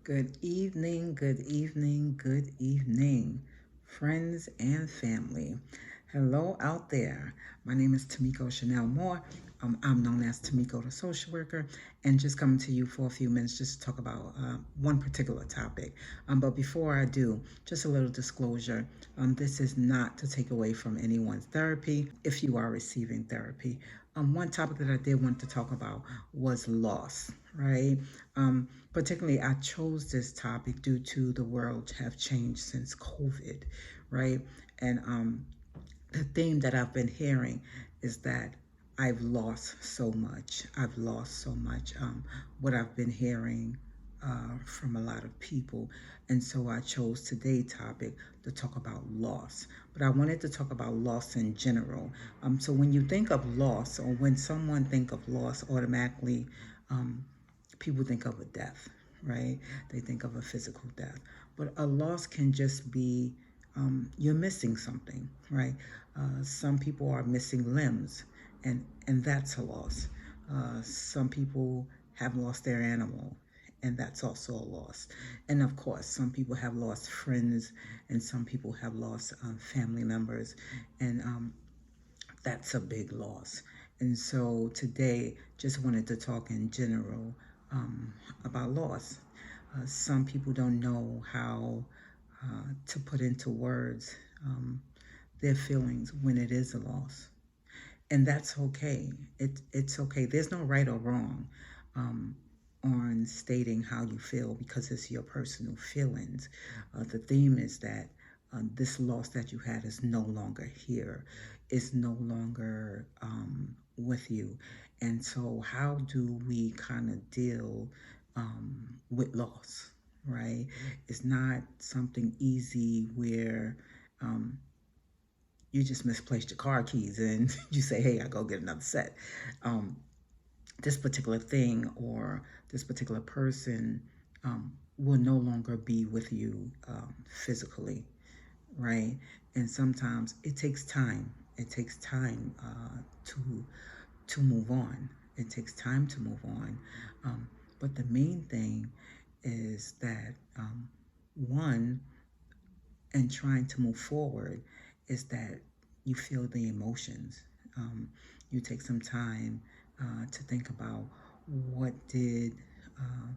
Good evening, good evening, good evening, friends and family. Hello out there. My name is Tomiko Chanel Moore. I'm known as Tomiko the social worker, and just coming to you for a few minutes just to talk about one particular topic. But before I do, just a little disclosure. This is not to take away from anyone's therapy if you are receiving therapy. One topic that I did want to talk about was loss, right? Particularly, I chose this topic due to the world have changed since COVID, right? And the theme that I've been hearing is that I've lost so much. I've lost so much. What I've been hearing from a lot of people. And so I chose today's topic to talk about loss. But I wanted to talk about loss in general. So when you think of loss, or when someone think of loss, automatically um, people think of a death, right? They think of a physical death. But a loss can just be you're missing something, right? Some people are missing limbs, and that's a loss. Some people have lost their animal, and that's also a loss. And of course, some people have lost friends, and some people have lost family members, and that's a big loss. And so today, just wanted to talk in general about loss. Some people don't know how to put into words their feelings when it is a loss, and that's okay. It's okay. There's no right or wrong um, on stating how you feel because it's your personal feelings. The theme is that this loss that you had is no longer here, is no longer with you. And so, how do we kind of deal with loss, right? It's not something easy where um, you just misplaced your car keys and you say, hey, I go get another set. Um, this particular thing or this particular person will no longer be with you physically, right? And sometimes it takes time. It takes time to move on. It takes time to move on. Um, but the main thing is that one, and trying to move forward, is that you feel the emotions. Um, you take some time to think about what did uh,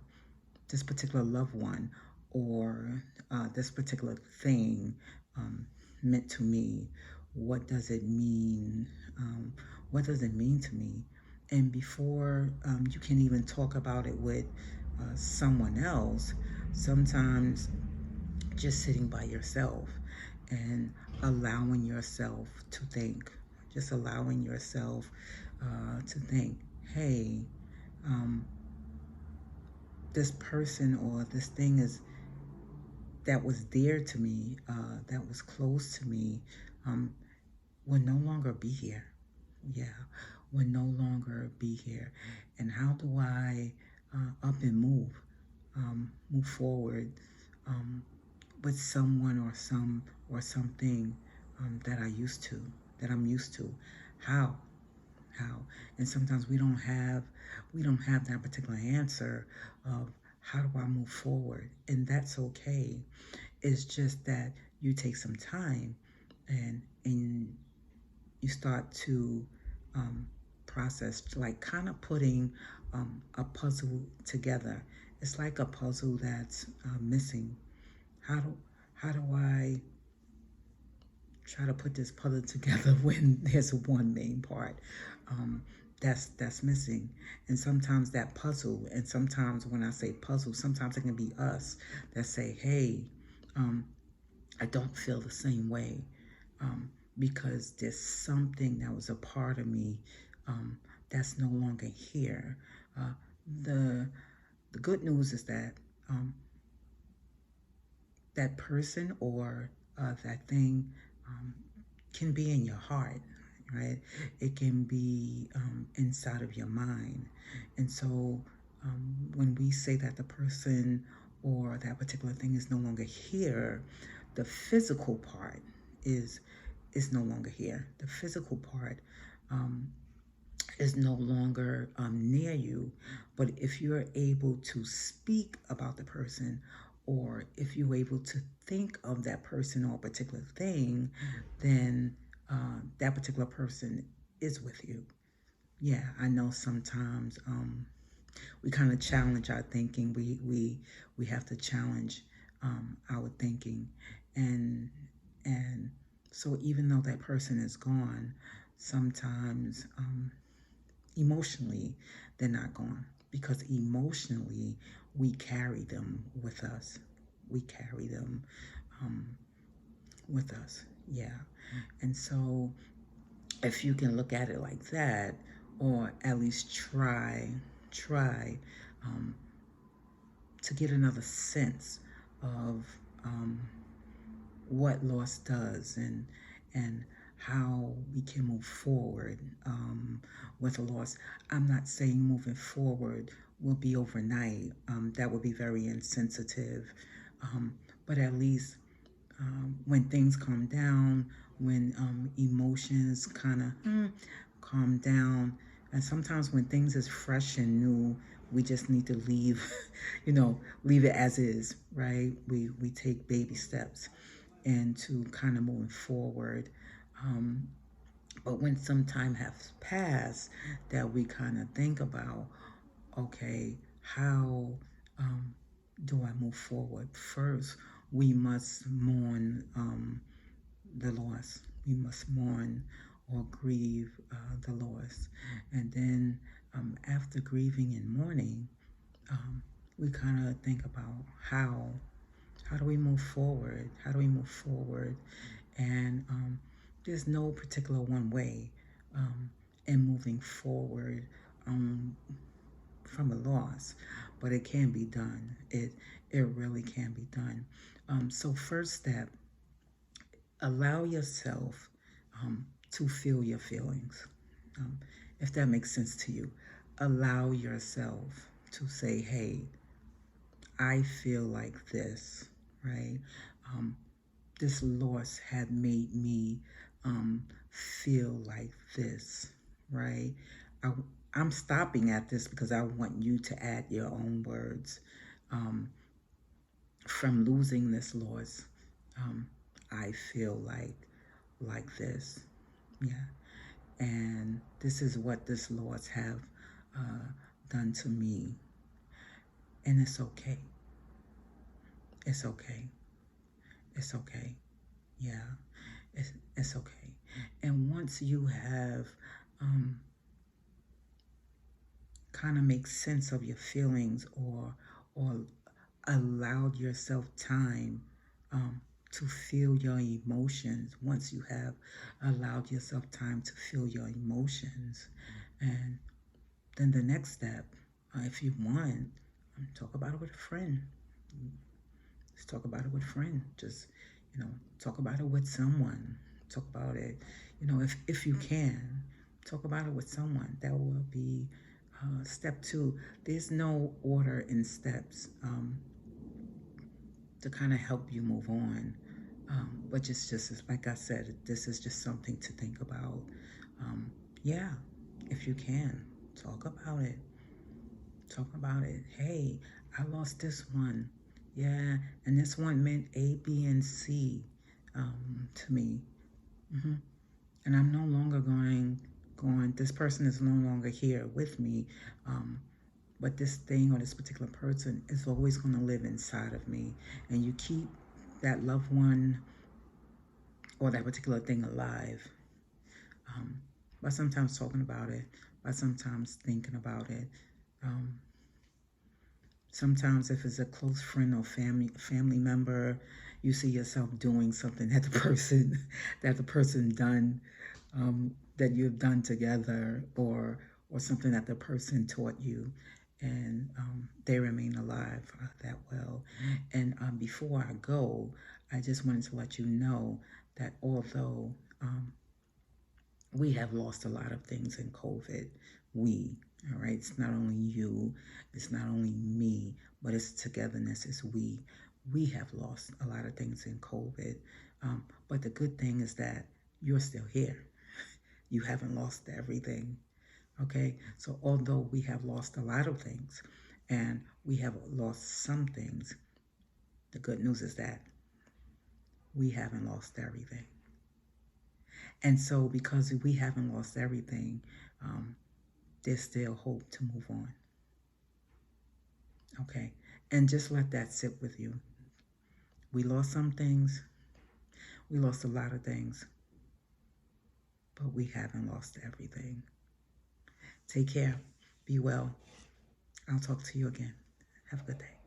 this particular loved one or this particular thing um, meant to me. What does it mean? What does it mean to me? And before you can even talk about it with someone else, sometimes just sitting by yourself and allowing yourself to think, just allowing yourself to think, hey, um, this person or this thing is that was dear to me, that was close to me, um, will no longer be here. Yeah, will no longer be here. And how do I up and move forward um, with someone or something that I used to, that I'm used to? How? How? And sometimes we don't have that particular answer of how do I move forward, and that's okay. It's just that you take some time and you start to um, process, like kind of putting a puzzle together. It's like a puzzle that's missing. How do how do I try to put this puzzle together when there's one main part um, that's missing? And sometimes that puzzle, and sometimes when I say puzzle, sometimes it can be us that say, "Hey, um, I don't feel the same way because there's something that was a part of me that's no longer here." Uh, the the good news is that um, that person or that thing um, can be in your heart, right? It can be inside of your mind. And so when we say that the person or that particular thing is no longer here, the physical part is is no longer here. The physical part um, is no longer near you. But if you're able to speak about the person, or if you're able to think of that person or a particular thing, then that particular person is with you. Yeah, I know sometimes we kind of challenge our thinking. We have to challenge our thinking, and and so even though that person is gone, sometimes emotionally they're not gone, because emotionally we carry them with us. We carry them um, with us. Yeah, and so if you can look at it like that, or at least try um, to get another sense of um, what loss does, and how we can move forward with a loss. I'm not saying moving forward will be overnight. That would be very insensitive. Um, but at least when things calm down, when emotions kind of calm down, and sometimes when things is fresh and new, we just need to leave, leave it as is, right? We take baby steps into kind of moving forward. Um, but when some time has passed, that we kind of think about, okay, how um, do I move forward? First, we must mourn the loss. We must mourn or grieve the loss. And then after grieving and mourning, um, we kind of think about how do we move forward? How do we move forward? And there's no particular one way in moving forward um, from a loss, but it can be done. It really can be done. So first step, allow yourself to feel your feelings. Um, if that makes sense to you, allow yourself to say, "Hey, I feel like this," right? Um, this loss had made me feel like this, right? I, I'm stopping at this because I want you to add your own words. Um, from losing this loss, um, I feel like this, yeah. And this is what this loss have uh, done to me, and it's okay. It's okay. It's okay. Yeah, it's okay. And once you have um, kind of make sense of your feelings, or allowed yourself time to feel your emotions, once you have allowed yourself time to feel your emotions, and then the next step, if you want, talk about it with a friend. Just talk about it with a friend. Just, talk about it with someone. Talk about it, if you can, talk about it with someone. That will be step two. There's no order in steps to kind of help you move on. But just like I said, this is just something to think about. Yeah, if you can, talk about it. Talk about it. Hey, I lost this one. Yeah, and this one meant A, B, and C to me. hmm And I'm no longer going. This person is no longer here with me. Um, but this thing or this particular person is always going to live inside of me. And you keep that loved one or that particular thing alive um, by sometimes talking about it, by sometimes thinking about it. Um, Sometimes, if it's a close friend or family member, you see yourself doing something that the person done, that you've done together, or something that the person taught you, and they remain alive that well. And before I go, I just wanted to let you know that although we have lost a lot of things in COVID. All right, it's not only you, it's not only me, but it's togetherness, it's we. We have lost a lot of things in COVID. But the good thing is that you're still here. You haven't lost everything. Okay, so although we have lost a lot of things and we have lost some things, the good news is that we haven't lost everything. And so, because we haven't lost everything, um, there's still hope to move on. Okay, and just let that sit with you. We lost some things, we lost a lot of things, but we haven't lost everything. Take care, be well. I'll talk to you again. Have a good day.